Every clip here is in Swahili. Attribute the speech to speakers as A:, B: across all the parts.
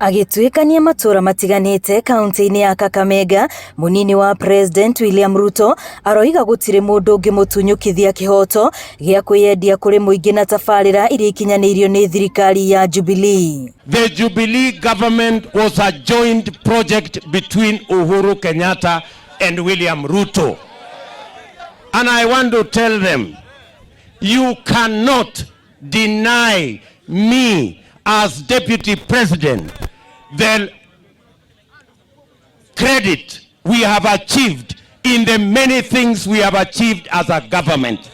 A: Agituikania matura matiganite kaunti-ini ya Kakamega, munini wa President William Ruto aroiga gutire mundu ungimutunyukithia kihoto gia kwiyendia kuri muingi na tabarira iria ikinyanirio ni thirikari ya Jubilee.
B: The Jubilee government was a joint project between Uhuru Kenyatta and William Ruto. And I want to tell them, you cannot deny me as deputy president the credit we have achieved in the many things we have achieved as a government.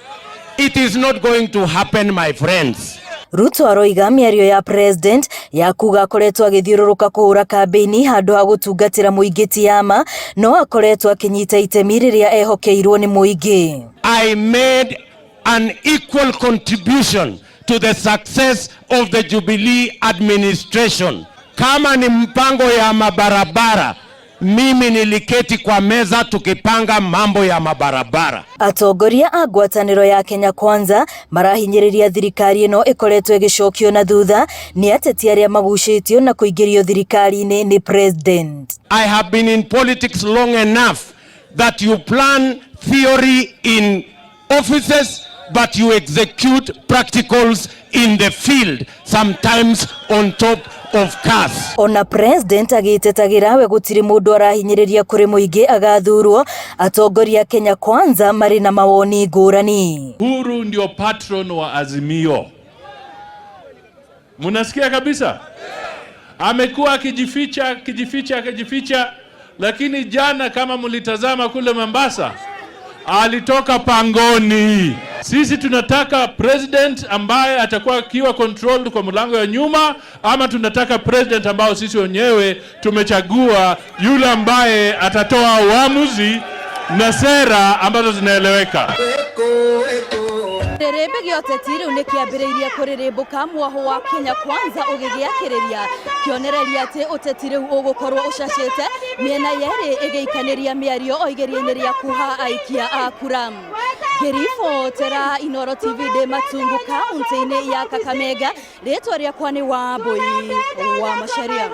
B: It is not going to happen, my friends.
A: Ruto aroiga miario ya president ya kuga akoretwo agithiururuka kuhura kambeini handu ha gutungatira muingi tiama no akoretwo akinyita itemi riria ehokeirwo ni muingi.
B: I made an equal contribution to the success of the Jubilee administration. Kama ni mpango ya mabarabara, mimi niliketi kwa meza tukipanga mambo ya mabarabara.
A: Atongoria a ngwataniro ya Kenya Kwanza marahinyiriria thirikari ino ikoretwo igicokio na thutha ni ateti aria magucitio na kuingirio thirikari-ini ni president.
B: I have been in politics long enough that you plan theory in offices but you execute practicals in the field, sometimes on top of cars.
A: Ona president agitetagira we gutiri mundu arahinyiriria kuri muingi agathurwo, atongoria Kenya Kwanza mari na mawoni ngurani.
C: Uhuru ndio patron wa Azimio. Munasikia kabisa? Amekuwa akijificha, lakini jana kama mulitazama kule Mombasa, alitoka pangoni. Sisi tunataka president ambaye atakuwa kiwa controlled kwa mlango ya nyuma, ama tunataka president ambao sisi wenyewe tumechagua, yule ambaye atatoa uamuzi na sera ambazo zinaeleweka.
A: Rerebe giotetiri unikiambiriirie kuririmbuka mwaho wa Kenya Kwanza ugigiakiriria kionereria ati utetiri ugukorwo ucacite miena yeri igiikaniria miario oigerie-ini ria kuha aikia a kura. Gerifo tera Inoro TV de Matungu kaunti-ini ya Kakamega, ritwa riakwa ni Wambui wa Masharia.